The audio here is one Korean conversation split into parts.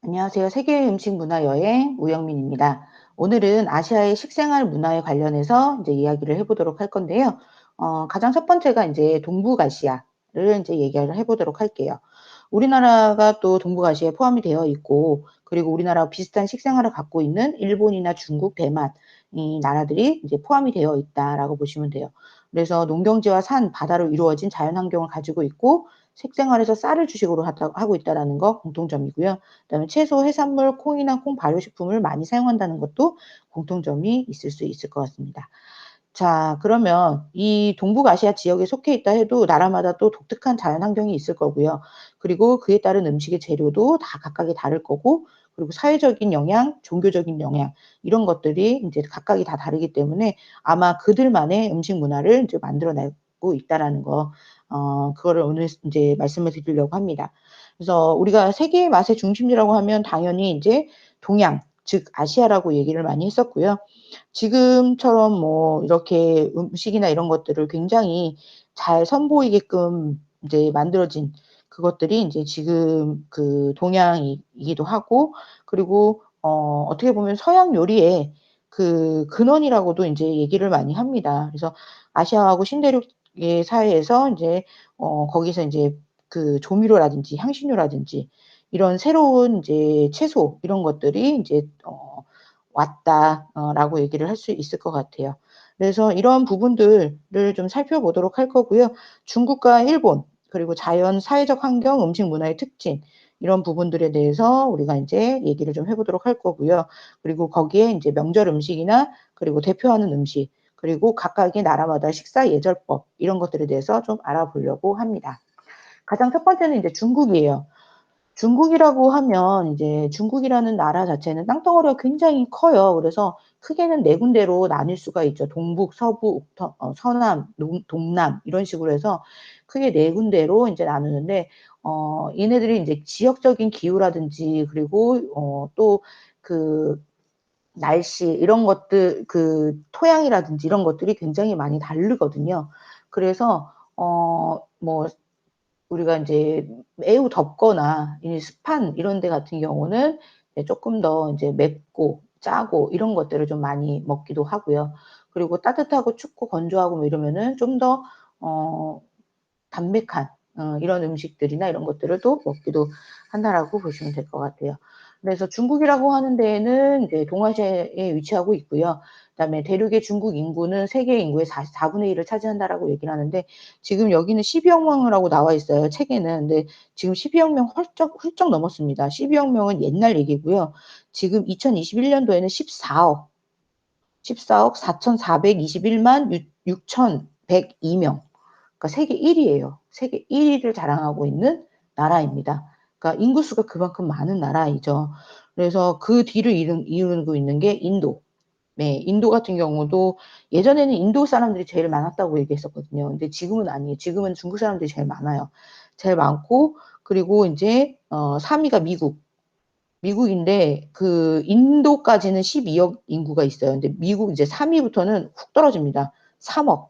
안녕하세요. 세계 음식 문화 여행 우영민입니다. 오늘은 아시아의 식생활 문화에 관련해서 이제 이야기를 해보도록 할 건데요. 가장 첫 번째가 이제 동북아시아를 이제 얘기를 해보도록 할게요. 우리나라가 또 동북아시아에 포함이 되어 있고, 그리고 우리나라와 비슷한 식생활을 갖고 있는 일본이나 중국, 대만, 이 나라들이 이제 포함이 되어 있다라고 보시면 돼요. 그래서 농경지와 산, 바다로 이루어진 자연 환경을 가지고 있고, 식생활에서 쌀을 주식으로 하고 있다라는 거 공통점이고요. 그다음에 채소, 해산물, 콩이나 콩 발효식품을 많이 사용한다는 것도 공통점이 있을 수 있을 것 같습니다. 자, 그러면 이 동북아시아 지역에 속해 있다 해도 나라마다 또 독특한 자연 환경이 있을 거고요. 그리고 그에 따른 음식의 재료도 다 각각이 다를 거고, 그리고 사회적인 영향, 종교적인 영향, 이런 것들이 이제 각각이 다 다르기 때문에 아마 그들만의 음식 문화를 이제 만들어내고 있다라는 거, 그거를 오늘 이제 말씀을 드리려고 합니다. 그래서 우리가 세계의 맛의 중심지라고 하면 당연히 이제 동양, 즉 아시아라고 얘기를 많이 했었고요. 지금처럼 뭐 이렇게 음식이나 이런 것들을 굉장히 잘 선보이게끔 이제 만들어진 그것들이 이제 지금 그 동양이기도 하고, 그리고 어떻게 보면 서양 요리의 그 근원이라고도 이제 얘기를 많이 합니다. 그래서 아시아하고 신대륙의 사이에서 이제 거기서 이제 그 조미료라든지 향신료라든지 이런 새로운 이제 채소 이런 것들이 이제 왔다라고 얘기를 할 수 있을 것 같아요. 그래서 이런 부분들을 좀 살펴보도록 할 거고요. 중국과 일본, 그리고 자연, 사회적 환경, 음식 문화의 특징, 이런 부분들에 대해서 우리가 이제 얘기를 좀 해보도록 할 거고요. 그리고 거기에 이제 명절 음식이나 그리고 대표하는 음식, 그리고 각각의 나라마다 식사 예절법, 이런 것들에 대해서 좀 알아보려고 합니다. 가장 첫 번째는 이제 중국이에요. 중국이라고 하면 이제 중국이라는 나라 자체는 땅덩어리가 굉장히 커요. 그래서 크게는 네 군데로 나뉠 수가 있죠. 동북, 서부, 서남, 동남 이런 식으로 해서 크게 네 군데로 이제 나누는데 얘네들이 이제 지역적인 기후라든지 그리고 또 그 날씨 이런 것들 그 토양이라든지 이런 것들이 굉장히 많이 다르거든요. 그래서 뭐 우리가 이제 매우 덥거나 이 습한 이런 데 같은 경우는 조금 더 이제 맵고 짜고 이런 것들을 좀 많이 먹기도 하고요. 그리고 따뜻하고 춥고 건조하고 뭐 이러면은 좀 더 담백한 이런 음식들이나 이런 것들을 또 먹기도 한다라고 보시면 될 것 같아요. 그래서 중국이라고 하는 데에는 이제 동아시아에 위치하고 있고요. 그다음에 대륙의 중국 인구는 세계 인구의 4분의 1을 차지한다라고 얘기를 하는데 지금 여기는 12억 명이라고 나와 있어요, 책에는. 근데 지금 12억 명 훌쩍 넘었습니다. 12억 명은 옛날 얘기고요. 지금 2021년도에는 14억 4,421만 6,102명. 그러니까 세계 1위예요. 세계 1위를 자랑하고 있는 나라입니다. 그러니까 인구수가 그만큼 많은 나라이죠. 그래서 그 뒤를 이루고 있는 게 인도. 네, 인도 같은 경우도 예전에는 인도 사람들이 제일 많았다고 얘기했었거든요. 근데 지금은 아니에요. 지금은 중국 사람들이 제일 많아요. 제일 많고, 그리고 이제 3위가 미국인데 그 인도까지는 12억 인구가 있어요. 근데 미국 이제 3위부터는 훅 떨어집니다. 3억.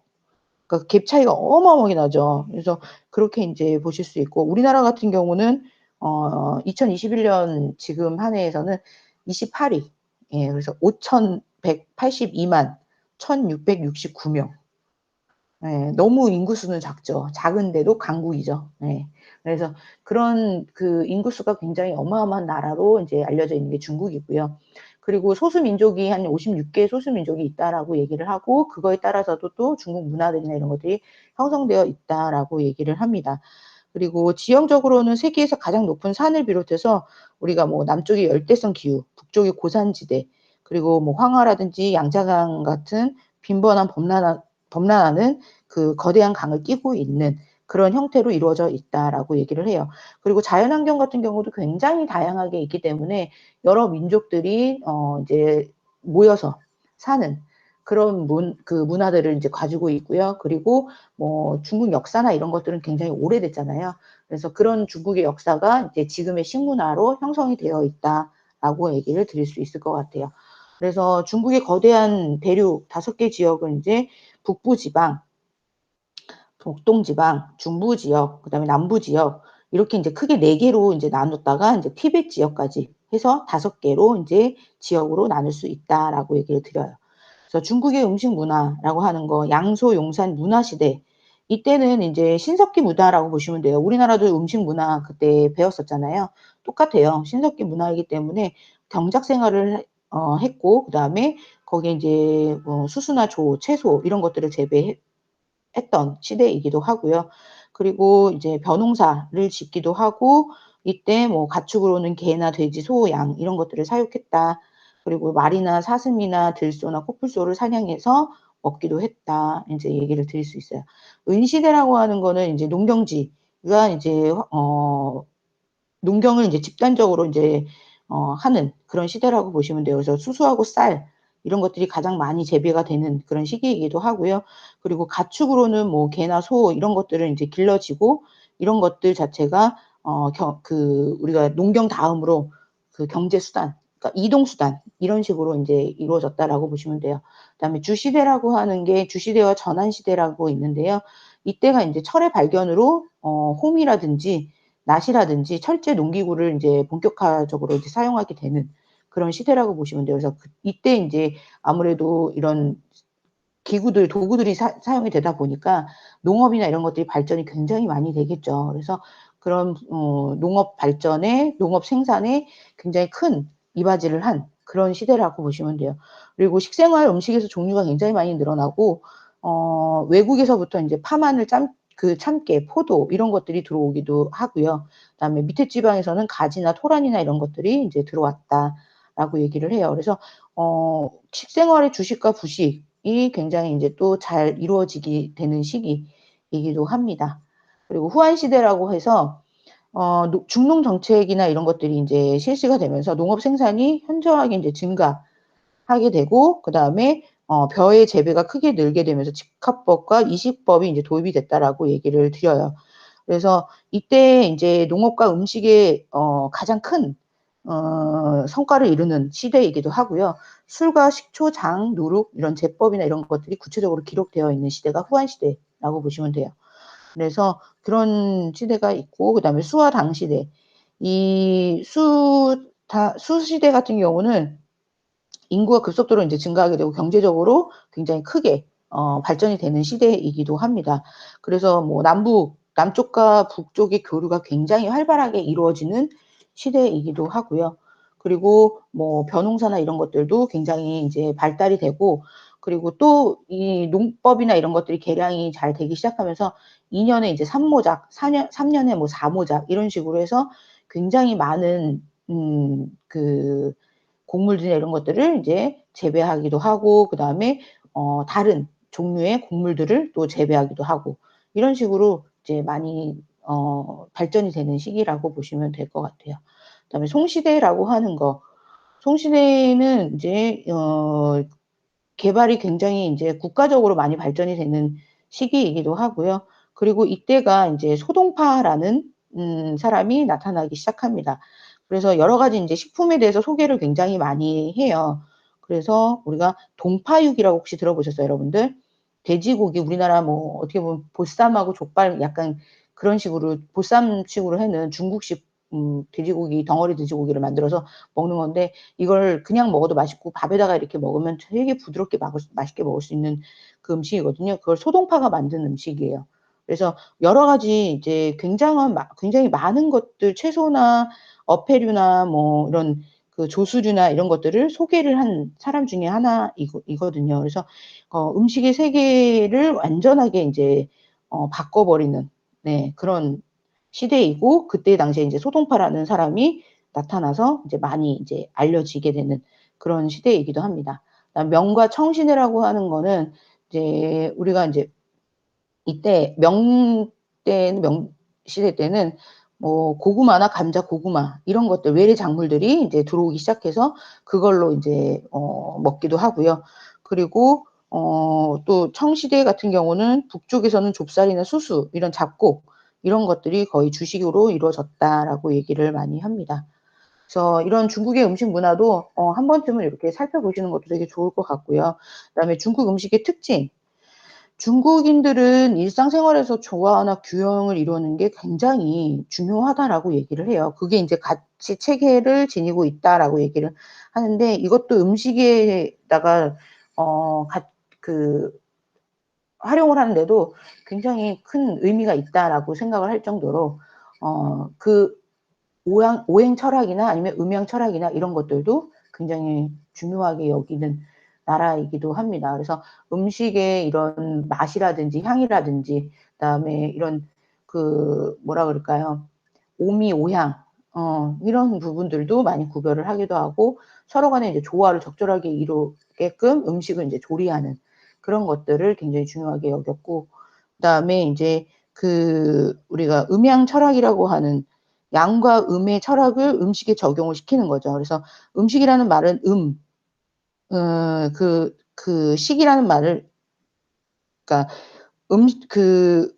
그러니까 갭 차이가 어마어마하게 나죠. 그래서 그렇게 이제 보실 수 있고 우리나라 같은 경우는 2021년 지금 한 해에서는 28위. 예, 그래서 5,182만 1,669명. 예, 너무 인구수는 작죠. 작은데도 강국이죠. 예. 그래서 그런 그 인구수가 굉장히 어마어마한 나라로 이제 알려져 있는 게 중국이고요. 그리고 소수민족이 한 56개의 소수민족이 있다라고 얘기를 하고 그거에 따라서도 또 중국 문화들이나 이런 것들이 형성되어 있다라고 얘기를 합니다. 그리고 지형적으로는 세계에서 가장 높은 산을 비롯해서 우리가 뭐 남쪽이 열대성 기후, 북쪽이 고산지대, 그리고 뭐 황하라든지 양자강 같은 빈번한 범람하는 그 거대한 강을 끼고 있는 그런 형태로 이루어져 있다라고 얘기를 해요. 그리고 자연환경 같은 경우도 굉장히 다양하게 있기 때문에 여러 민족들이 이제 모여서 사는 그런 그 문화들을 이제 가지고 있고요. 그리고 뭐 중국 역사나 이런 것들은 굉장히 오래됐잖아요. 그래서 그런 중국의 역사가 이제 지금의 식문화로 형성이 되어 있다라고 얘기를 드릴 수 있을 것 같아요. 그래서 중국의 거대한 대륙 5개 지역은 이제 북부지방, 북동지방, 중부지역, 그다음에 남부지역 이렇게 이제 크게 4개로 이제 나눴다가 이제 티벳 지역까지 해서 5개로 이제 지역으로 나눌 수 있다라고 얘기를 드려요. 그래서 중국의 음식 문화라고 하는 거 양소 용산 문화 시대 이때는 인제 신석기 문화라고 보시면 돼요. 우리나라도 음식 문화 그때 배웠었잖아요. 똑같아요. 신석기 문화이기 때문에 경작 생활을 했고 그다음에 거기에 인제 뭐 수수나 조, 채소 이런 것들을 했던 시대이기도 하고요. 그리고 이제 벼농사를 짓기도 하고 이때 뭐 가축으로는 개나 돼지, 소, 양 이런 것들을 사육했다. 그리고 말이나 사슴이나 들소나 코뿔소를 사냥해서 먹기도 했다. 인제 얘기를 드릴 수 있어요. 은시대라고 하는 거는 인제 농경지가 이제 농경을 인제 집단적으로 인제 하는 그런 시대라고 보시면 돼요. 그래서 수수하고 쌀 이런 것들이 가장 많이 재배가 되는 그런 시기이기도 하고요. 그리고 가축으로는 뭐 개나 소 이런 것들을 인제 길러지고 이런 것들 자체가 우리가 농경 다음으로 그 경제 수단 그러니까 이동 수단 이런 식으로 인제 이루어졌다라고 보시면 돼요. 그다음에 주시대라고 하는 게 주시대와 전환시대라고 있는데요. 이때가 인제 철의 발견으로 호미라든지 낫이라든지 철제 농기구를 인제 본격화적으로 이제 사용하게 되는 그런 시대라고 보시면 돼요. 그래서 이때 인제 아무래도 이런 기구들 도구들이 사용이 되다 보니까 농업이나 이런 것들이 발전이 굉장히 많이 되겠죠. 그래서 그런 농업 발전에 농업 생산에 굉장히 큰 이바지를 한 그런 시대라고 보시면 돼요. 그리고 식생활 음식에서 종류가 굉장히 많이 늘어나고 외국에서부터 인제 파마늘, 참깨, 포도 이런 것들이 들어오기도 하고요. 그다음에 밑에 지방에서는 가지나 토란이나 이런 것들이 인제 들어왔다라고 얘기를 해요. 그래서 식생활의 주식과 부식이 굉장히 인제 또 잘 이루어지게 되는 시기이기도 합니다. 그리고 후한 시대라고 해서 중농 정책이나 이런 것들이 인제 실시가 되면서 농업 생산이 현저하게 인제 증가하게 되고 그다음에 벼의 재배가 크게 늘게 되면서 직화법과 이식법이 인제 도입이 됐다라고 얘기를 드려요. 그래서 이때 인제 농업과 음식의 가장 큰 성과를 이루는 시대이기도 하고요. 술과 식초, 장, 누룩 이런 제법이나 이런 것들이 구체적으로 기록되어 있는 시대가 후한 시대라고 보시면 돼요. 그래서 그런 시대가 있고 그다음에 수와 당 시대. 이 수 시대 같은 경우는 인구가 급속도로 인제 증가하게 되고 경제적으로 굉장히 크게 발전이 되는 시대이기도 합니다. 그래서 뭐 남쪽과 북쪽의 교류가 굉장히 활발하게 이루어지는 시대이기도 하고요. 그리고 뭐 벼농사나 이런 것들도 굉장히 인제 발달이 되고 그리고 또 이 농법이나 이런 것들이 개량이 잘 되기 시작하면서 2 년에 이제 3 모작, 4년 3 년에 뭐 4 모작 이런 식으로 해서 굉장히 많은 그 곡물들이나 이런 것들을 이제 재배하기도 하고 그다음에 다른 종류의 곡물들을 또 재배하기도 하고 이런 식으로 이제 많이 발전이 되는 시기라고 보시면 될 것 같아요. 그다음에 송시대라고 하는 거. 송시대는 인제 개발이 굉장히 인제 국가적으로 많이 발전이 되는 시기이기도 하고요. 그리고 이때가 인제 소동파라는 사람이 나타나기 시작합니다. 그래서 여러 가지 인제 식품에 대해서 소개를 굉장히 많이 해요. 그래서 우리가 동파육이라고 혹시 들어보셨어요, 여러분들? 돼지고기 우리나라 뭐 어떻게 보면 보쌈하고 족발 약간 그런 식으로 보쌈식으로 하는 중국식 돼지고기 덩어리 돼지고기를 만들어서 먹는 건데 이걸 그냥 먹어도 맛있고 밥에다가 이렇게 먹으면 되게 부드럽게 맛있게 먹을 수 있는 그 음식이거든요. 그걸 소동파가 만든 음식이에요. 그래서 여러 가지 이제 굉장히 많은 것들 채소나 어패류나 뭐 이런 그 조수류나 이런 것들을 소개를 한 사람 중에 이거든요. 그래서 음식의 세계를 완전하게 인제 바꿔 버리는 네 그런 시대이고 그때 당시에 인제 소동파라는 사람이 나타나서 이제 많이 이제 알려지게 되는 그런 시대이기도 합니다. 그다음 명과 청시대라고 하는 거는 이제 우리가 인제 이때 명시대 때는 뭐 고구마나 감자, 고구마 이런 것들 외래 작물들이 인제 들어오기 시작해서 그걸로 인제 먹기도 하고요. 그리고 또 청시대 같은 경우는 북쪽에서는 좁쌀이나 수수 이런 잡곡 이런 것들이 거의 주식으로 이루어졌다라고 얘기를 많이 합니다. 그래서 이런 중국의 음식 문화도 한 번쯤은 이렇게 살펴보시는 것도 되게 좋을 것 같고요. 그다음에 중국 음식의 특징 중국인들은 일상생활에서 조화나 균형을 이루는 게 굉장히 중요하다라고 얘기를 해요. 그게 인제 가치 체계를 지니고 있다라고 얘기를 하는데 이것도 음식에다가 갓 그 활용을 하는데도 굉장히 큰 의미가 있다라고 생각을 할 정도로 그 오행 철학이나 아니면 음양 철학이나 이런 것들도 굉장히 중요하게 여기는 나라이기도 합니다. 그래서 음식의 이런 맛이라든지 향이라든지 그다음에 이런 뭐라 그럴까요? 오미, 오향 이런 부분들도 많이 구별을 하기도 하고 서로 간에 이제 조화를 적절하게 이루게끔 음식을 인제 조리하는 그런 것들을 굉장히 중요하게 여겼고 그다음에 인제 우리가 음양 철학이라고 하는 양과 음의 철학을 음식에 적용을 시키는 거죠. 그래서 음식이라는 말은 식이라는 말을 그러니까 음 그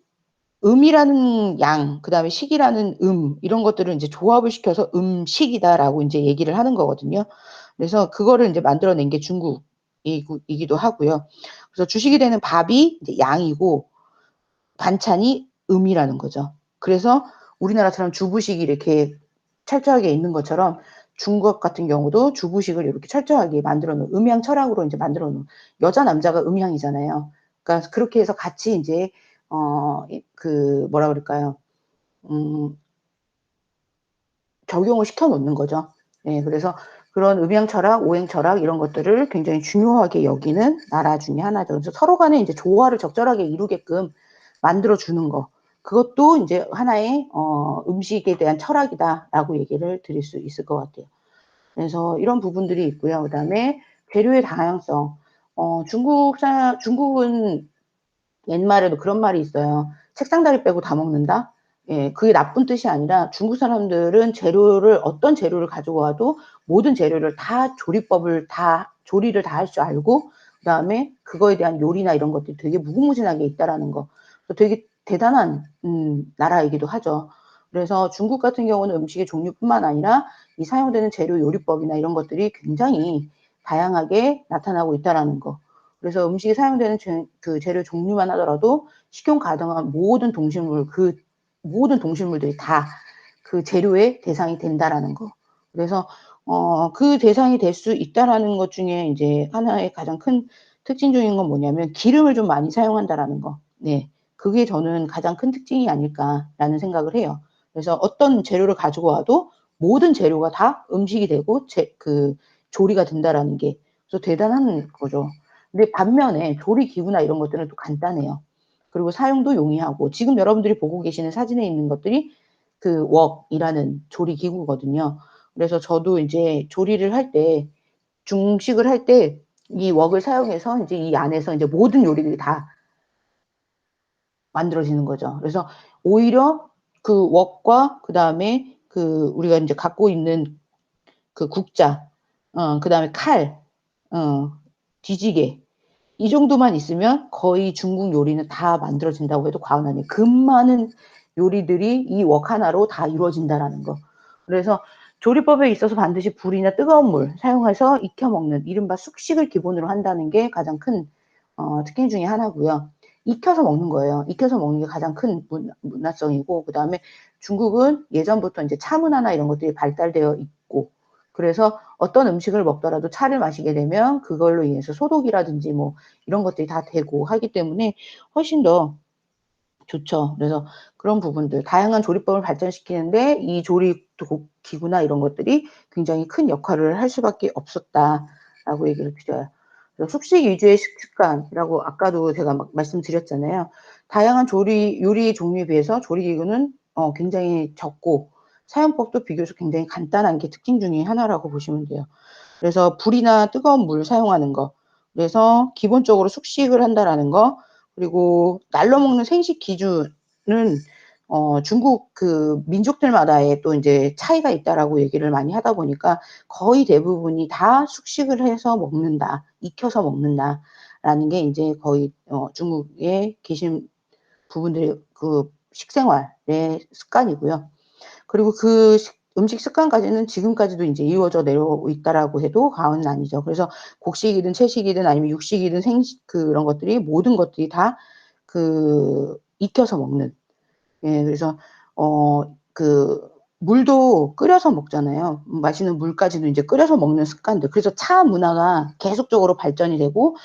음이라는 양 그다음에 식이라는 이런 것들을 인제 조합을 시켜서 "음식이다."라고 인제 얘기를 하는 거거든요. 그래서 그거를 인제 만들어 낸 게 이기도 하고요. 그래서 주식이 되는 밥이 이제 양이고 반찬이 음이라는 거죠. 그래서 우리나라처럼 주부식이 이렇게 철저하게 있는 것처럼 중국 같은 경우도 주부식을 이렇게 철저하게 만들어 놓은 음양 철학으로 인제 만들어 놓은 여자 남자가 음양이잖아요. 그러니까 그렇게 해서 같이 인제 뭐라 그럴까요? 음 적용을 시켜 놓는 거죠. 예. 그래서 그런 음양 철학, 오행 철학 이런 것들을 굉장히 중요하게 여기는 나라 중에 하나죠. 그래서 서로 간에 인제 조화를 적절하게 이루게끔 만들어 주는 거. 그것도 인제 하나의 '음식에 대한 철학이다.'라고 얘기를 드릴 수 있을 것 같아요. 그래서 이런 부분들이 있고요. 그다음에 재료의 다양성. 중국은 옛말에도 그런 말이 있어요. "책상다리 빼고 다 먹는다." 예. 그게 나쁜 뜻이 아니라 중국 사람들은 어떤 재료를 가지고 와도 모든 재료를 다 조리를 다 할 줄 알고 그다음에 그거에 대한 요리나 이런 것들이 되게 무궁무진하게 있다라는 거. 되게 대단한 나라이기도 하죠. 그래서 중국 같은 경우는 음식의 종류뿐만 아니라 이 사용되는 재료 요리법이나 이런 것들이 굉장히 다양하게 나타나고 있다라는 거. 그래서 음식에 사용되는 재료 종류만 하더라도 식용 가능한 모든 동식물들이 다 그 재료의 대상이 된다라는 거. 그래서 그 대상이 될 수 있다라는 것 중에 인제 하나의 가장 큰 특징 중인 건 뭐냐면 기름을 좀 많이 사용한다라는 거. 네. 그게 저는 가장 큰 특징이 아닐까라는 생각을 해요. 그래서 어떤 재료를 가지고 와도 모든 재료가 다 음식이 되고 조리가 된다라는 게 그래서 대단한 거죠. 근데 반면에 조리 기구나 이런 것들은 또 간단해요. 그리고 사용도 용이하고 지금 여러분들이 보고 계시는 사진에 있는 것들이 그 웍이라는 조리 기구거든요. 그래서 저도 인제 조리를 할 때 중식을 할 때 이 웍을 사용해서 인제 이 안에서 인제 모든 요리들이 다 만들어지는 거죠. 그래서 오히려 그 웍과 그다음에 우리가 인제 갖고 있는 국자 그다음에 칼 어 뒤지개 이 정도만 있으면 거의 중국 요리는 다 만들어진다고 해도 과언 아니에요. 많은 요리들이 이 웍 하나로 다 이루어진다라는 거. 그래서 조리법에 있어서 반드시 불이나 뜨거운 물 사용해서 익혀 먹는 이른바 숙식을 기본으로 한다는 게 가장 큰 특징 중에 하나고요. 익혀서 먹는 거예요. 익혀서 먹는 게 가장 큰 문화성이고 그다음에 중국은 예전부터 인제 차 문화나 이런 것들이 발달되어 있고 그래서 어떤 음식을 먹더라도 차를 마시게 되면 그걸로 인해서 소독이라든지 뭐 이런 것들이 다 되고 하기 때문에 훨씬 더 좋죠. 그래서 그런 부분들 다양한 조리법을 발전시키는데 이 조리 기구나 이런 것들이 굉장히 큰 역할을 할 수밖에 없었다라고 얘기를 드려요. 그래서 숙식 위주의 식습관이라고 아까도 제가 막 말씀드렸잖아요. 다양한 요리 종류에 비해서 조리 기구는 굉장히 적고 사용법도 비교적 굉장히 간단한 게 특징 중에 하나라고 보시면 돼요. 그래서 불이나 뜨거운 물 사용하는 거. 그래서 기본적으로 숙식을 한다라는 거. 그리고 날로 먹는 생식 기준은 중국 민족들마다의 또 인제 차이가 있다라고 얘기를 많이 하다 보니까 거의 대부분이 다 "숙식을 해서 먹는다. 익혀서 먹는다."라는 게 인제 거의 중국에 계신 부분들의 식생활의 습관이고요. 그리고 음식 습관까지는 지금까지도 인제 이어져 내려오고 있다라고 해도 과언은 아니죠. 그래서 곡식이든 채식이든 아니면 육식이든 생식 그런 것들이 모든 것들이 다 익혀서 먹는, 예, 그래서 그 물도 끓여서 먹잖아요. 마시는 물까지도 인제 끓여서 먹는 습관들. 그래서 차 문화가 계속적으로 발전이 되고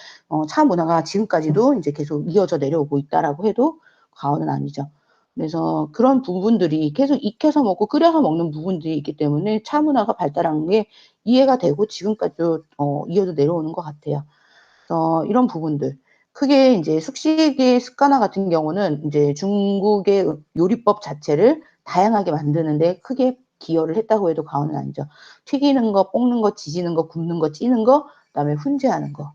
차 문화가 지금까지도 인제 계속 이어져 내려오고 있다라고 해도 과언은 아니죠. 그래서 그런 부분들이 계속 익혀서 먹고 끓여서 먹는 부분들이 있기 때문에 차 문화가 발달한 게 이해가 되고 지금까지도 이어져 내려오는 것 같아요. 이런 부분들. 크게 인제 숙식의 습관화 같은 경우는 인제 중국의 요리법 자체를 다양하게 만드는 데 크게 기여를 했다고 해도 과언은 아니죠. 튀기는 거, 볶는 거, 지지는 거, 굽는 거, 찌는 거, 그다음에 훈제하는 거.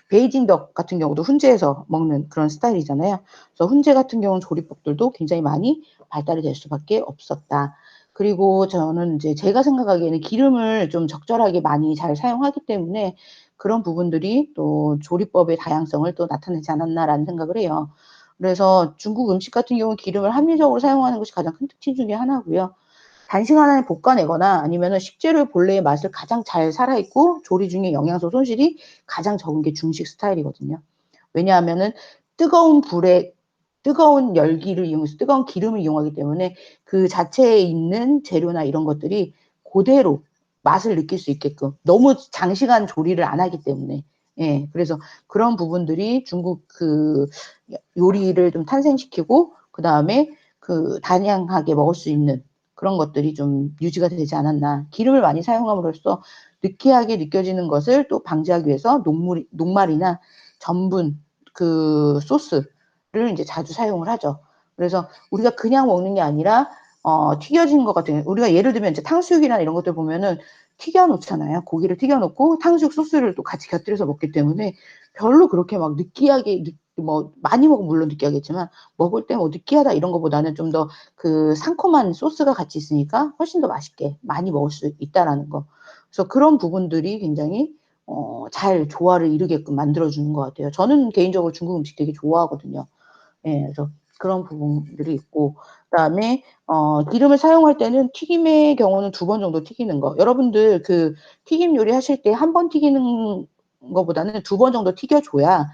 베이징 덕 같은 경우도 훈제해서 먹는 그런 스타일이잖아요. 그래서 훈제 같은 경우는 조리법들도 굉장히 많이 발달이 될 수밖에 없었다. 그리고 저는 인제 제가 생각하기에는 기름을 좀 적절하게 많이 잘 사용하기 때문에 그런 부분들이 또 '조리법의 다양성을 또 나타내지 않았나.'라는 생각을 해요. 그래서 중국 음식 같은 경우는 기름을 합리적으로 사용하는 것이 가장 큰 특징 중에 하나고요. 단시간에 볶아내거나 아니면은 식재료 본래의 맛을 가장 잘 살아있고 조리 중에 영양소 손실이 가장 적은 게 중식 스타일이거든요. 왜냐하면은 뜨거운 불에 뜨거운 열기를 이용해서 뜨거운 기름을 이용하기 때문에 그 자체에 있는 재료나 이런 것들이 고대로 맛을 느낄 수 있게끔 너무 장시간 조리를 안 하기 때문에, 예, 그래서 그런 부분들이 중국 요리를 좀 탄생시키고 그다음에 다양하게 먹을 수 있는 그런 것들이 좀 유지가 되지 않았나. 기름을 많이 사용함으로써 느끼하게 느껴지는 것을 또 방지하기 위해서 녹말이나 전분 소스를 인제 자주 사용을 하죠. 그래서 우리가 그냥 먹는 게 아니라 튀겨진 것 같은, 우리가 예를 들면 이제 탕수육이나 이런 것들 보면은 튀겨 놓잖아요. 고기를 튀겨 놓고 탕수육 소스를 또 같이 곁들여서 먹기 때문에 별로 그렇게 막 느끼하게 뭐 많이 먹으면 물론 느끼하겠지만 먹을 때 뭐 '느끼하다.' 이런 거보다는 좀 더 상콤한 소스가 같이 있으니까 훨씬 더 맛있게 많이 먹을 수 있다라는 거. 그래서 그런 부분들이 굉장히 잘 조화를 이루게끔 만들어 주는 것 같아요. 저는 개인적으로 중국 음식 되게 좋아하거든요. 예. 그래서 그런 부분들이 있고 그다음에 기름을 사용할 때는 튀김의 경우는 2번 정도 튀기는 거. 여러분들 튀김 요리하실 때 1번 튀기는 거보다는 2번 정도 튀겨 줘야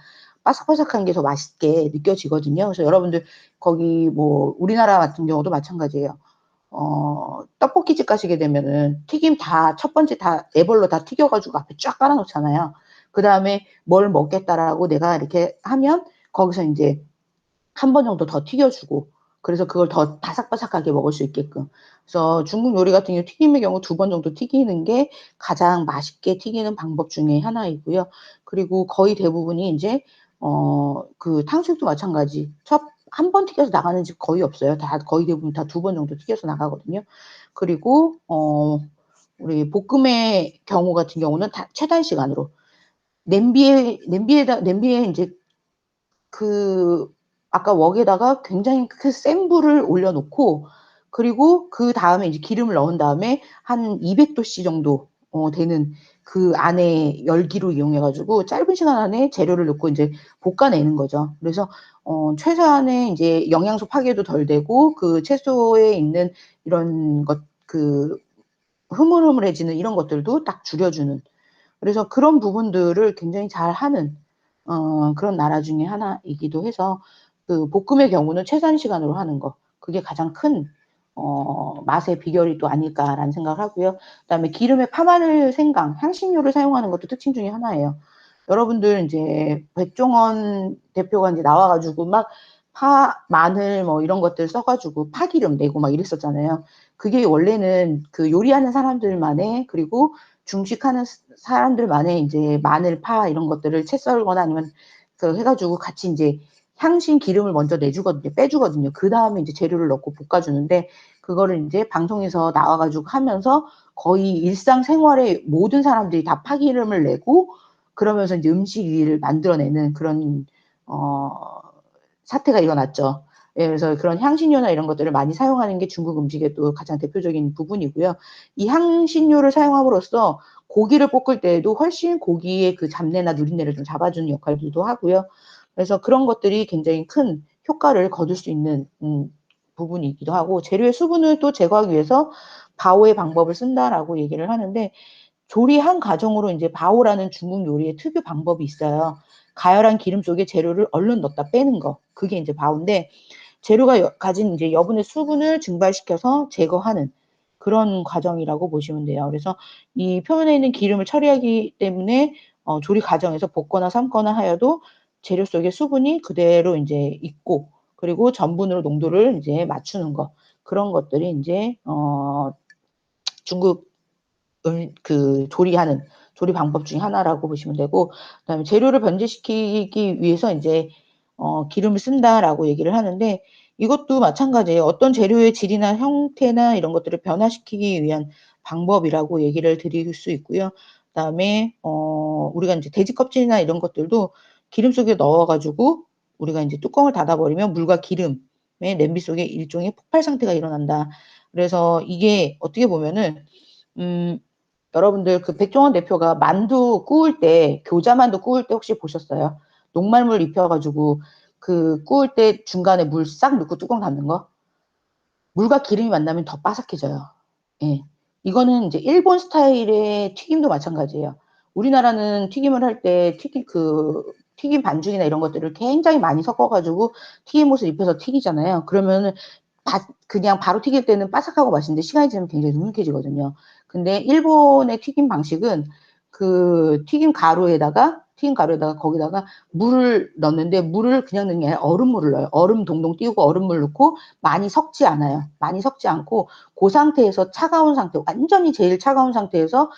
바삭바삭한 게 더 맛있게 느껴지거든요. 그래서 여러분들 거기 뭐 우리나라 같은 경우도 마찬가지예요. 떡볶이집 가시게 되면은 튀김 다 첫 번째 다 애벌로 다 튀겨 가지고 앞에 쫙 깔아 놓잖아요. 그다음에 "뭘 먹겠다."라고 내가 이렇게 하면 거기서 인제 1번 정도 더 튀겨 주고, 그래서 그걸 더 바삭바삭하게 먹을 수 있게끔. 그래서 중국 요리 같은 경우 튀김의 경우 2번 정도 튀기는 게 가장 맛있게 튀기는 방법 중에 하나이고요. 그리고 거의 대부분이 인제 탕수육도 마찬가지. 1번 튀겨서 나가는 집 거의 없어요. 다 거의 대부분 다 2번 정도 튀겨서 나가거든요. 그리고 우리 볶음의 경우 같은 경우는 다 최단 시간으로 냄비에 인제 그 아까 웍에다가 굉장히 센 불을 올려 놓고, 그리고 그다음에 이제 기름을 넣은 다음에 한 200 도씨 정도 되는 그 안에 열기로 이용해 가지고 짧은 시간 안에 재료를 넣고 인제 볶아내는 거죠. 그래서 최소한의 인제 영양소 파괴도 덜 되고 채소에 있는 이런 흐물흐물해지는 이런 것들도 딱 줄여 주는, 그래서 그런 부분들을 굉장히 잘하는 그런 나라 중에 하나이기도 해서 볶음의 경우는 최단 시간으로 하는 거, 그게 가장 큰 맛의 비결이 또 아닐까라는 생각을 하고요. 그다음에 기름에 파마늘, 생강, 향신료를 사용하는 것도 특징 중에 하나예요. 여러분들 인제 백종원 대표가 인제 나와 가지고 막 마늘 뭐 이런 것들 써 가지고 파기름 내고 막 이랬었잖아요. 그게 원래는 요리하는 사람들만의, 그리고 중식하는 사람들만의 인제 마늘, 파 이런 것들을 채 썰거나 아니면 해 가지고 같이 인제 향신 기름을 먼저 빼주거든요. 그다음에 인제 재료를 넣고 볶아 주는데, 그거를 인제 방송에서 나와 가지고 하면서 거의 일상생활에 모든 사람들이 다 파기름을 내고 그러면서 인제 음식을 만들어내는 그런 어 사태가 일어났죠. 예, 그래서 그런 향신료나 이런 것들을 많이 사용하는 게 중국 음식의 또 가장 대표적인 부분이고요. 이 향신료를 사용함으로써 고기를 볶을 때에도 훨씬 고기의 잡내나 누린내를 좀 잡아주는 역할들도 하고요. 그래서 그런 것들이 굉장히 큰 효과를 거둘 수 있는 부분이기도 하고, 재료의 수분을 또 제거하기 위해서 바오의 방법을 쓴다라고 얘기를 하는데, 조리 한 과정으로 이제 바오라는 중국 요리의 특유 방법이 있어요. 가열한 기름 속에 재료를 얼른 넣었다 빼는 거. 그게 이제 바오인데, 재료가 가진 이제 여분의 수분을 증발시켜서 제거하는 그런 과정이라고 보시면 돼요. 그래서 이 표면에 있는 기름을 처리하기 때문에 조리 과정에서 볶거나 삶거나 하여도 재료 속에 수분이 그대로 이제 있고, 그리고 전분으로 농도를 이제 맞추는 거. 그런 것들이 이제 중국 그 조리하는 조리 방법 중에 하나라고 보시면 되고, 그다음에 재료를 변질시키기 위해서 이제 기름을 쓴다라고 얘기를 하는데, 이것도 마찬가지예요. 어떤 재료의 질이나 형태나 이런 것들을 변화시키기 위한 방법이라고 얘기를 드릴 수 있고요. 그다음에 우리가 이제 돼지 껍질이나 이런 것들도 기름 속에 넣어 가지고 우리가 이제 뚜껑을 닫아 버리면 물과 기름의 냄비 속에 일종의 폭발 상태가 일어난다. 그래서 이게 어떻게 보면은 여러분들 그 백종원 대표가 만두 구울 때, 교자만두 구울 때 혹시 보셨어요? 녹말물 입혀 가지고 그 구울 때 중간에 물 싹 넣고 뚜껑 닫는 거? 물과 기름이 만나면 더 바삭해져요. 예. 이거는 이제 일본 스타일의 튀김도 마찬가지예요. 우리나라는 튀김을 할 때 튀김 반죽이나 이런 것들을 굉장히 많이 섞어 가지고 튀김옷을 입혀서 튀기잖아요. 그러면은 그냥 바로 튀길 때는 바삭하고 맛있는데 시간이 지나면 굉장히 눅눅해지거든요. 근데 일본의 튀김 방식은 그 튀김 가루에다가 거기다가 물을 넣는데, 물을 그냥 넣는 게 아니라 얼음물을 넣어요. 얼음 동동 띄우고 얼음물 넣고 많이 섞지 않아요. 많이 섞지 않고 그 상태에서 차가운 상태, 완전히 제일 차가운 상태에서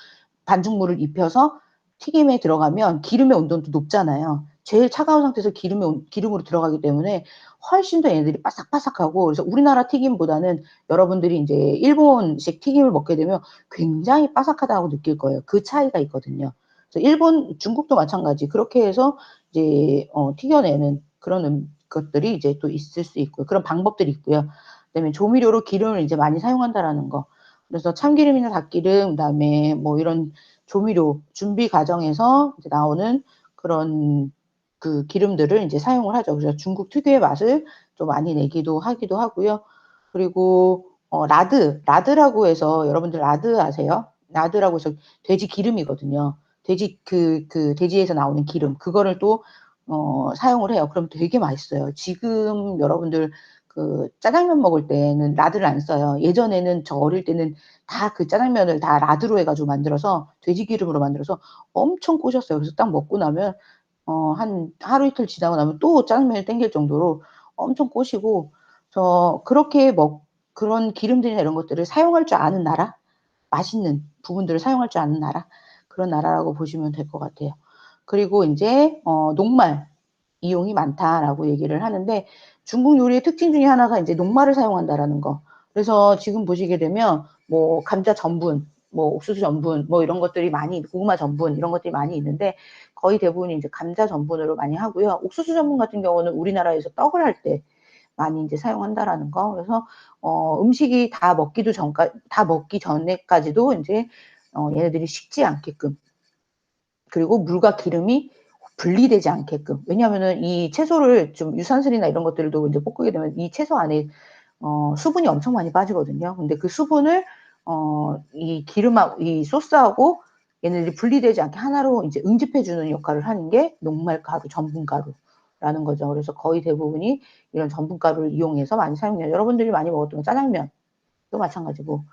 반죽물을 입혀서 튀김에 들어가면 기름의 온도도 높잖아요. 제일 차가운 상태에서 기름으로 들어가기 때문에 훨씬 더 얘네들이 바삭바삭하고, 그래서 우리나라 튀김보다는 여러분들이 이제 일본식 튀김을 먹게 되면 굉장히 바삭하다고 느낄 거예요. 그 차이가 있거든요. 그래서 중국도 마찬가지. 그렇게 해서 이제 튀겨내는 그런 것들이 이제 또 있을 수 있고요. 그런 방법들이 있고요. 그다음에 조미료로 기름을 이제 많이 사용한다라는 거. 그래서 참기름이나 닭기름, 그다음에 뭐 이런 조미료 준비 과정에서 이제 나오는 그런 그 기름들을 이제 사용을 하죠. 그래서 중국 특유의 맛을 좀 많이 내기도 하기도 하고요. 그리고 라드라고 해서, 여러분들 라드 아세요? 라드라고 해서 돼지 기름이거든요. 돼지에서 나오는 기름, 그거를 또 사용을 해요. 그럼 되게 맛있어요. 지금 여러분들 그 짜장면 먹을 때는 라드를 안 써요. 예전에는 저 어릴 때는 다 그 짜장면을 다 라드로 해가지고 만들어서, 돼지 기름으로 만들어서 엄청 꼬셨어요. 그래서 딱 먹고 나면 한 하루 이틀 지나고 나면 또 짜장면이 땡길 정도로 엄청 꼬시고, 그렇게 그런 기름들이나 이런 것들을 사용할 줄 아는 나라, 맛있는 부분들을 사용할 줄 아는 나라, 그런 나라라고 보시면 될 것 같아요. 그리고 이제 녹말 이용이 많다라고 얘기를 하는데, 중국 요리의 특징 중에 하나가 이제 녹말을 사용한다라는 거. 그래서 지금 보시게 되면 뭐 감자 전분, 뭐 옥수수 전분, 뭐 이런 것들이 많이, 고구마 전분 이런 것들이 많이 있는데, 거의 대부분이 이제 감자 전분으로 많이 하고요. 옥수수 전분 같은 경우는 우리나라에서 떡을 할 때 많이 이제 사용한다라는 거. 그래서 음식이 다 먹기 전에까지도 이제 얘네들이 식지 않게끔, 그리고 물과 기름이 분리되지 않게끔. 왜냐하면은 이 채소를 좀 유산슬이나 이런 것들도 이제 볶게 되면 이 채소 안에 수분이 엄청 많이 빠지거든요. 근데 그 수분을 이 소스하고 얘네들이 분리되지 않게 하나로 이제 응집해 주는 역할을 하는 게 녹말가루, 전분가루라는 거죠. 그래서 거의 대부분이 이런 전분가루를 이용해서 많이 사용해요. 여러분들이 많이 먹었던 짜장면도 마찬가지고,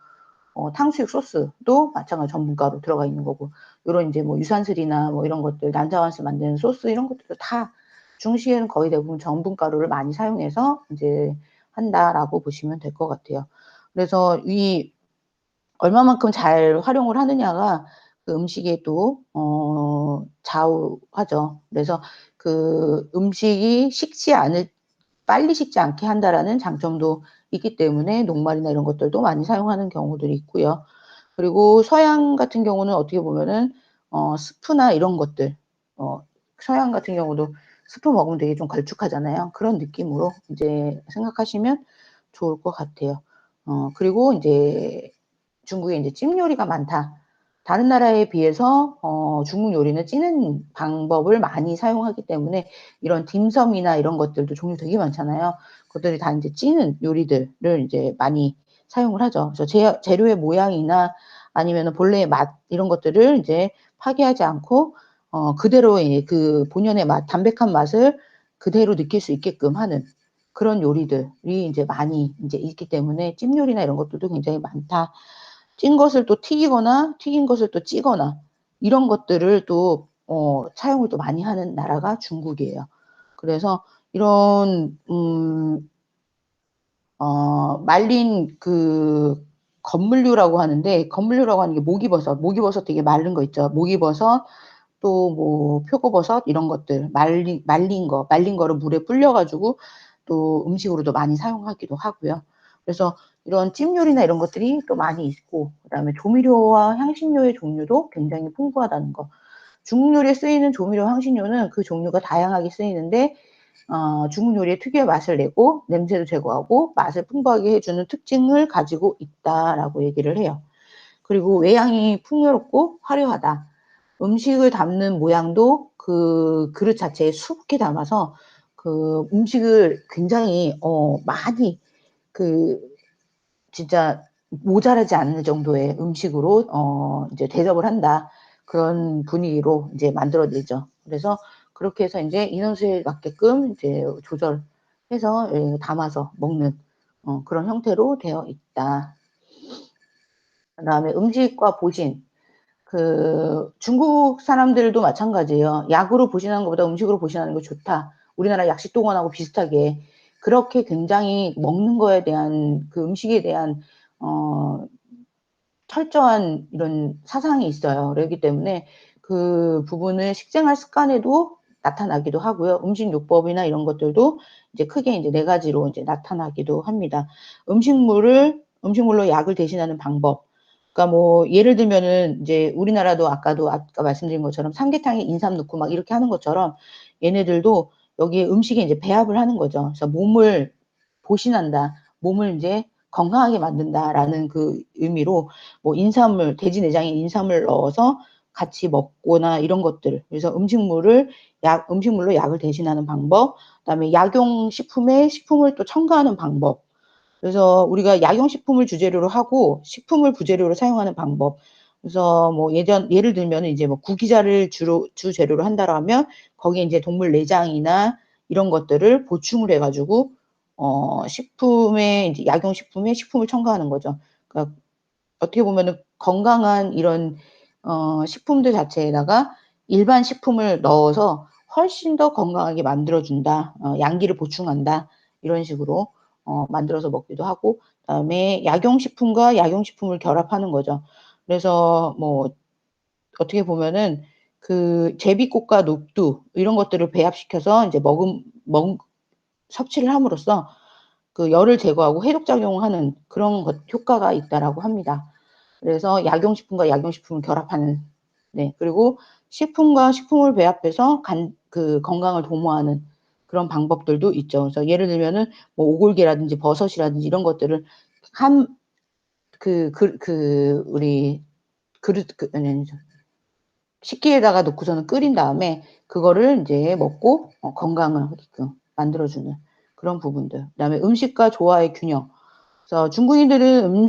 탕수육 소스도 마찬가지 전분가루 들어가 있는 거고, 요런 이제 뭐 유산슬이나 뭐 이런 것들, 난자완슬 만드는 소스 이런 것들도 다 중식에는 거의 대부분 전분가루를 많이 사용해서 이제 한다라고 보시면 될 것 같아요. 그래서 이 얼마만큼 잘 활용을 하느냐가 그 음식에 또 좌우하죠. 그래서 그 음식이 빨리 식지 않게 한다라는 장점도 있기 때문에 녹말이나 이런 것들도 많이 사용하는 경우들이 있고요. 그리고 서양 같은 경우는 어떻게 보면은 스프나 이런 것들, 서양 같은 경우도 스프 먹으면 되게 좀 걸쭉하잖아요. 그런 느낌으로 이제 생각하시면 좋을 것 같아요. 그리고 이제 중국에 이제 찜 요리가 많다. 다른 나라에 비해서 중국 요리는 찌는 방법을 많이 사용하기 때문에 이런 딤섬이나 이런 것들도 종류 되게 많잖아요. 그것들이 다 이제 찌는 요리들을 이제 많이 사용을 하죠. 그래서 재료의 모양이나 아니면은 본래의 맛 이런 것들을 이제 파괴하지 않고 그대로의 그 본연의 맛, 담백한 맛을 그대로 느낄 수 있게끔 하는 그런 요리들이 인제 많이 인제 있기 때문에 찜 요리나 이런 것들도 굉장히 많다. 찐 것을 또 튀기거나 튀긴 것을 또 찌거나 이런 것들을 또 사용을 또 많이 하는 나라가 중국이에요. 그래서 이런 말린 그 건물류라고 하는데, 건물류라고 하는 게 목이버섯, 목이버섯 되게 마른 거 있죠. 목이버섯 또 뭐 표고버섯 이런 것들 말린 거를 물에 불려 가지고 또 음식으로도 많이 사용하기도 하고요. 그래서 이런 찜 요리나 이런 것들이 또 많이 있고, 그다음에 조미료와 향신료의 종류도 굉장히 풍부하다는 거. 중국 요리에 쓰이는 조미료, 향신료는 그 종류가 다양하게 쓰이는데 중국 요리의 특유의 맛을 내고 냄새도 제거하고 맛을 풍부하게 해 주는 특징을 가지고 있다라고 얘기를 해요. 그리고 외양이 풍요롭고 화려하다. 음식을 담는 모양도 그 그릇 자체에 수북히 담아서 그 음식을 굉장히 많이 그 진짜 모자라지 않을 정도의 음식으로 이제 대접을 한다. 그런 분위기로 이제 만들어내죠. 그래서 그렇게 해서 인제 인원수에 맞게끔 이제 조절해서 담아서 먹는 그런 형태로 되어 있다. 그다음에 음식과 보신. 중국 사람들도 마찬가지예요. "약으로 보신하는 것보다 음식으로 보신하는 게 좋다." 우리나라 약식 동원하고 비슷하게 그렇게 굉장히 먹는 거에 대한 그 음식에 대한 어 철저한 이런 사상이 있어요. 그러기 때문에 그 부분을 식생활 습관에도 나타나기도 하고요. 음식 요법이나 이런 것들도 이제 크게 인제 4 가지로 이제 나타나기도 합니다. 음식물로 약을 대신하는 방법. 그러니까 뭐 예를 들면은 인제 우리나라도 아까 말씀드린 것처럼 삼계탕에 인삼 넣고 막 이렇게 하는 것처럼 얘네들도 여기에 음식에 이제 배합을 하는 거죠. 그래서 몸을 보신한다. 몸을 인제 건강하게 만든다라는 그 의미로 뭐 돼지 내장에 인삼을 넣어서 같이 먹거나 이런 것들. 그래서 음식물로 약을 대신하는 방법, 그다음에 약용식품에 식품을 또 첨가하는 방법. 그래서 우리가 약용식품을 주재료로 하고 식품을 부재료로 사용하는 방법. 그래서 뭐 예를 들면은 이제 뭐 구기자를 주재료로 한다고 하면 거기에 인제 동물 내장이나 이런 것들을 보충을 해 가지고 식품에 이제 약용식품에 식품을 첨가하는 거죠. 그러니까 어떻게 보면은 건강한 이런 식품들 자체에다가 일반 식품을 넣어서 훨씬 더 건강하게 만들어 준다. 양기를 보충한다. 이런 식으로 만들어서 먹기도 하고, 그다음에 약용식품과 약용식품을 결합하는 거죠. 그래서 뭐 어떻게 보면은 그 제비꽃과 녹두 이런 것들을 배합시켜서 인제 섭취를 함으로써 그 열을 제거하고 해독 작용을 하는 그런 효과가 있다라고 합니다. 그래서 약용식품과 약용식품을 결합하는. 네. 그리고 식품과 식품을 배합해서 건강을 도모하는 그런 방법들도 있죠. 그래서 예를 들면은 뭐 오골계라든지 버섯이라든지 이런 것들을 한 우리 그릇 아니 식기에다가 넣고서는 끓인 다음에 그거를 인제 먹고 건강을 하게끔 만들어 주는 그런 부분들. 그다음에 음식과 조화의 균형. 그래서 중국인들은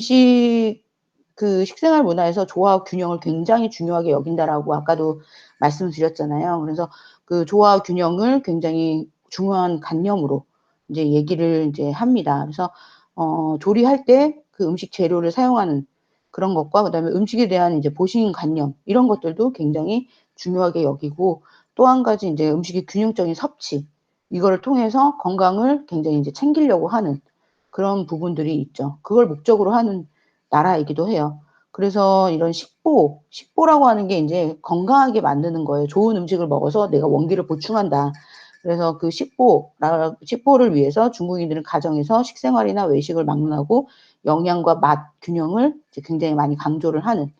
식생활 문화에서 조화와 균형을 굉장히 중요하게 여긴다라고 아까도 말씀드렸잖아요. 그래서 그 조화와 균형을 굉장히 중요한 관념으로 인제 얘기를 인제 합니다. 그래서 조리할 때 그 음식 재료를 사용하는 그런 것과 그다음에 음식에 대한 이제 보신관념 이런 것들도 굉장히 중요하게 여기고, 또 한 가지 인제 음식의 균형적인 섭취 이거를 통해서 건강을 굉장히 인제 챙기려고 하는 그런 부분들이 있죠. 그걸 목적으로 하는 나라이기도 해요. 그래서 이런 식보라고 하는 게 인제 건강하게 만드는 거예요. 좋은 음식을 먹어서 내가 원기를 보충한다. 그래서 그 식보를 위해서 중국인들은 가정에서 식생활이나 외식을 막론하고 영양과 맛 균형을 이제 굉장히 많이 강조를 하는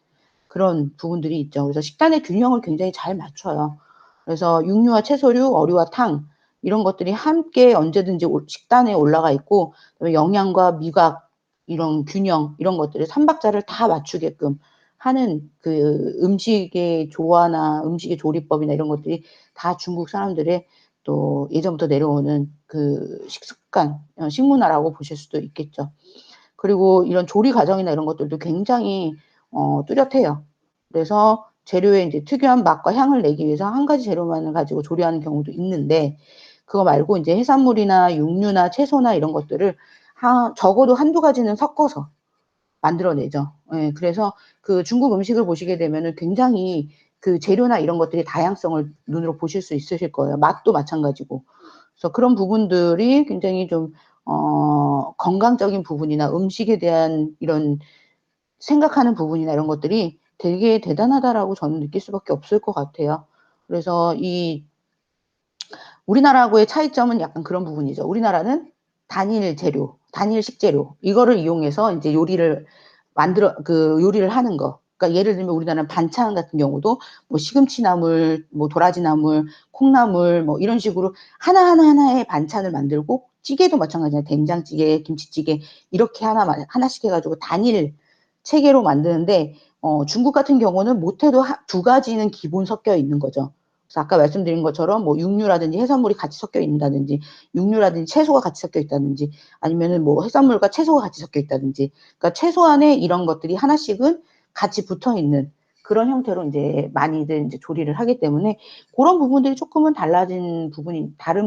그런 부분들이 있죠. 그래서 식단의 균형을 굉장히 잘 맞춰요. 그래서 육류와 채소류, 어류와 탕 이런 것들이 함께 언제든지 식단에 올라가 있고, 그다음에 영양과 미각 이런 균형 이런 것들을 삼박자를 다 맞추게끔 하는 그 음식의 조화나 음식의 조리법이나 이런 것들이 다 중국 사람들의 또 예전부터 내려오는 그 식습관, 식문화라고 보실 수도 있겠죠. 그리고 이런 조리 과정이나 이런 것들도 굉장히 뚜렷해요. 그래서 재료의 이제 특유한 맛과 향을 내기 위해서 한 가지 재료만을 가지고 조리하는 경우도 있는데 그거 말고 이제 해산물이나 육류나 채소나 이런 것들을 적어도 한두 가지는 섞어서 만들어내죠. 예, 그래서 그 중국 음식을 보시게 되면은 굉장히 그 재료나 이런 것들이 다양성을 눈으로 보실 수 있으실 거예요. 맛도 마찬가지고. 그래서 그런 부분들이 굉장히 좀 건강적인 부분이나 음식에 대한 이런 생각하는 부분이나 이런 것들이 되게 대단하다라고 저는 느낄 수밖에 없을 것 같아요. 그래서 이 우리나라하고의 차이점은 약간 그런 부분이죠. 우리나라는 단일 재료, 단일 식재료 이거를 이용해서 이제 요리를 하는 거. 그러니까 예를 들면 우리나라는 반찬 같은 경우도 뭐 시금치나물, 뭐 도라지나물, 콩나물 뭐 이런 식으로 하나의 반찬을 만들고 찌개도 마찬가지예요. 된장찌개, 김치찌개 이렇게 하나씩 해가지고 단일 체계로 만드는데 중국 같은 경우는 못해도 두 가지는 기본 섞여 있는 거죠. 그래서 아까 말씀드린 것처럼 뭐 육류라든지 해산물이 같이 섞여 있다든지 육류라든지 채소가 같이 섞여 있다든지 아니면은 뭐 해산물과 채소가 같이 섞여 있다든지 그러니까 최소한의 이런 것들이 하나씩은 같이 붙어 있는 그런 형태로 이제 많이들 이제 조리를 하기 때문에 그런 부분들이 조금은 다른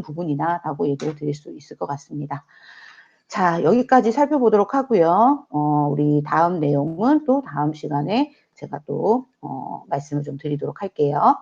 부분이다라고 얘기를 드릴 수 있을 것 같습니다. 자, 여기까지 살펴보도록 하고요. 우리 다음 내용은 또 다음 시간에 제가 또 말씀을 좀 드리도록 할게요.